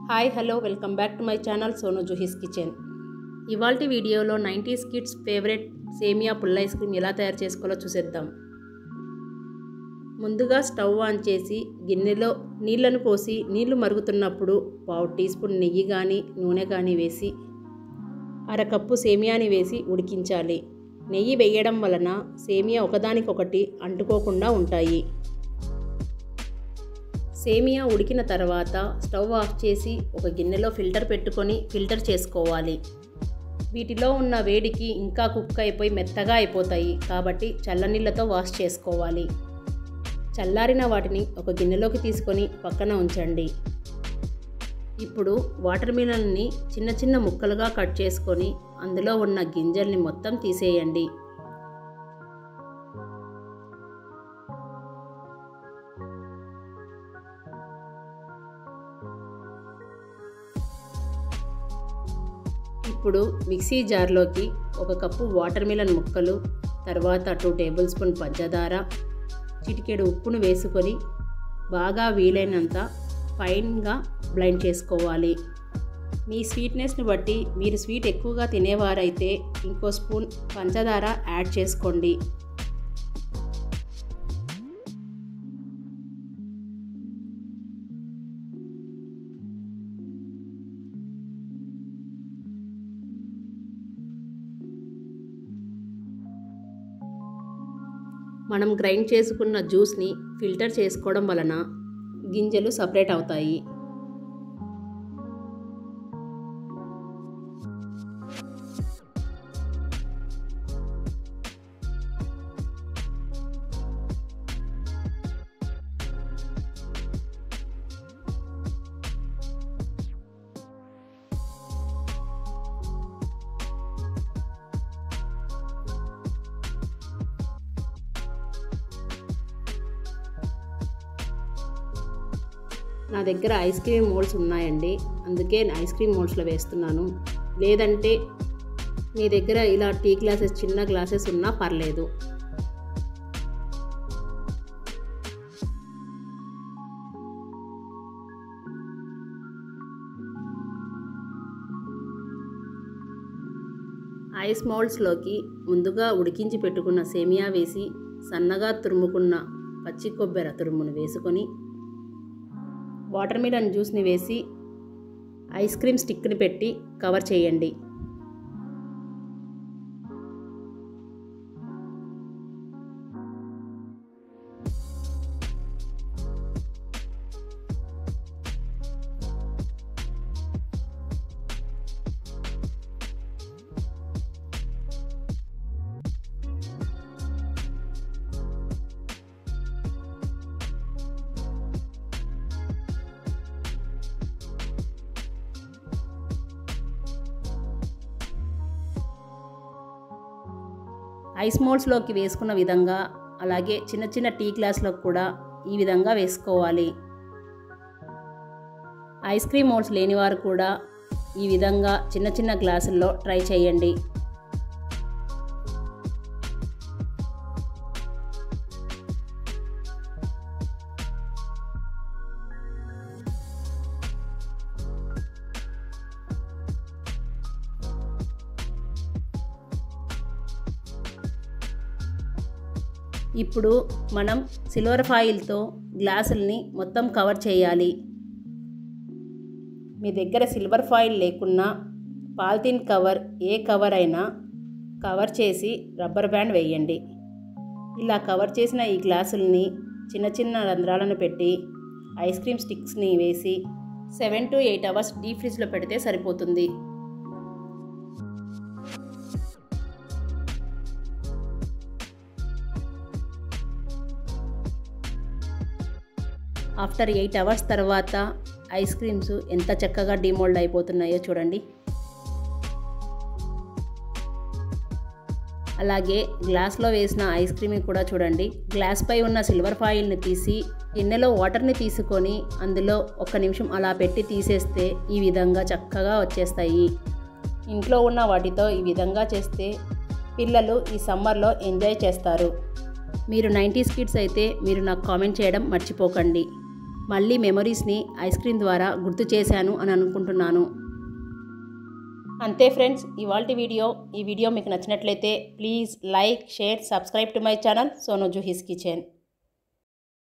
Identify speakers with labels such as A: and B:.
A: Hi hello welcome back to my channel Sonu Juhi's kitchen. ఇవాల్టి వీడియోలో 90s kids favourite సేమియా పుల్ల ఐస్ క్రీమ్ ఎలా తయారు చేసుకోవాలో చూసేద్దాం. ముందుగా స్టవ్ ఆన్ చేసి గిన్నెలో నీళ్లను పోసి నీళ్లు మరుగుతున్నప్పుడు 1/2 టీ స్పూన్ నెయ్యి కానీ నూనె కానీ వేసి అరకప్పు సేమియాని వేసి ఉడికించాలి. నెయ్యి వేయడం వలన సేమియా ఒకదానికొకటి అంటుకోకుండా ఉంటాయి. సేమియా ఉడికిన తర్వాత స్టవ్ ఆఫ్ చేసి ఒక గిన్నెలో ఫిల్టర్ పెట్టుకొని ఫిల్టర్ చేసుకోవాలి. వీటిలో ఉన్న వేడికి ఇంకా కుక్ అయిపోయి మెత్తగా అయిపోతాయి కాబట్టి చల్లనీళ్ళతో వాష్ చేసుకోవాలి. చల్లారిన వాటిని ఒక గిన్నెలోకి తీసుకొని పక్కన ఉంచండి. ఇప్పుడు వాటర్ మిలన్ని చిన్న చిన్న ముక్కలుగా కట్ చేసుకొని అందులో ఉన్న గింజల్ని మొత్తం తీసేయండి. ఇప్పుడు మిక్సీ జార్లోకి 1 కప్పు వాటర్ మిలన్ ముక్కలు, తర్వాత 2 టేబుల్ స్పూన్ పంచదార, చిటికెడు ఉప్పును వేసుకొని బాగా వీలైనంత ఫైన్గా బ్లెండ్ చేసుకోవాలి. మీ స్వీట్నెస్ని బట్టి మీరు స్వీట్ ఎక్కువగా తినేవారైతే ఇంకో స్పూన్ పంచదార యాడ్ చేసుకోండి. మనం గ్రైండ్ చేసుకున్న జ్యూస్ని ఫిల్టర్ చేసుకోవడం వలన గింజలు సపరేట్ అవుతాయి. నా దగ్గర ఐస్ క్రీమ్ మోల్డ్స్ ఉన్నాయండి, అందుకే ఐస్ క్రీమ్ మోల్డ్స్లో వేస్తున్నాను. లేదంటే మీ దగ్గర ఇలా టీ గ్లాసెస్ చిన్న గ్లాసెస్ ఉన్నా పర్లేదు. ఐస్ మోల్డ్స్లోకి ముందుగా ఉడికించి పెట్టుకున్న సేమియా వేసి సన్నగా తురుముకున్న పచ్చి కొబ్బరి తురుమును వేసుకొని వాటర్ మిలన్ జ్యూస్ని వేసి ఐస్ క్రీమ్ స్టిక్ని పెట్టి కవర్ చేయండి. ఐస్ మోల్డ్స్లోకి వేసుకున్న విధంగా అలాగే చిన్న చిన్న టీ గ్లాస్లోకి కూడా ఈ విధంగా వేసుకోవాలి. ఐస్ క్రీమ్ మోల్డ్స్ లేనివారు కూడా ఈ విధంగా చిన్న చిన్న గ్లాసుల్లో ట్రై చేయండి. ఇప్పుడు మనం సిల్వర్ ఫాయిల్తో గ్లాసుల్ని మొత్తం కవర్ చేయాలి. మీ దగ్గర సిల్వర్ ఫాయిల్ లేకున్నా పాలిథిన్ కవర్ ఏ కవర్ అయినా కవర్ చేసి రబ్బర్ బ్యాండ్ వేయండి. ఇలా కవర్ చేసిన ఈ గ్లాసుల్ని చిన్న చిన్న రంధ్రాలను పెట్టి ఐస్ క్రీమ్ స్టిక్స్ని వేసి 7 to 8 అవర్స్ డీప్ ఫ్రిడ్జ్లో పెడితే సరిపోతుంది. ఆఫ్టర్ 8 అవర్స్ తర్వాత ఐస్ క్రీమ్స్ ఎంత చక్కగా డిమోల్డ్ అయిపోతున్నాయో చూడండి. అలాగే గ్లాస్లో వేసిన ఐస్ క్రీమ్ కూడా చూడండి. గ్లాస్పై ఉన్న సిల్వర్ ఫాయిల్ని తీసి గిన్నెలో వాటర్ని తీసుకొని అందులో 1 నిమిషం అలా పెట్టి తీసేస్తే ఈ విధంగా చక్కగా వచ్చేస్తాయి. ఇంట్లో ఉన్న వాటితో ఈ విధంగా చేస్తే పిల్లలు ఈ సమ్మర్లో ఎంజాయ్ చేస్తారు. మీరు 90s కిడ్స్ అయితే మీరు నాకు కామెంట్ చేయడం మర్చిపోకండి. మళ్ళీ మెమరీస్ని ఐస్ క్రీమ్ ద్వారా గుర్తు చేశాను అని అనుకుంటున్నాను. అంతే ఫ్రెండ్స్, ఈ వీడియో మీకు నచ్చినట్లయితే please like, share, subscribe to my channel Sonu Juhi's kitchen.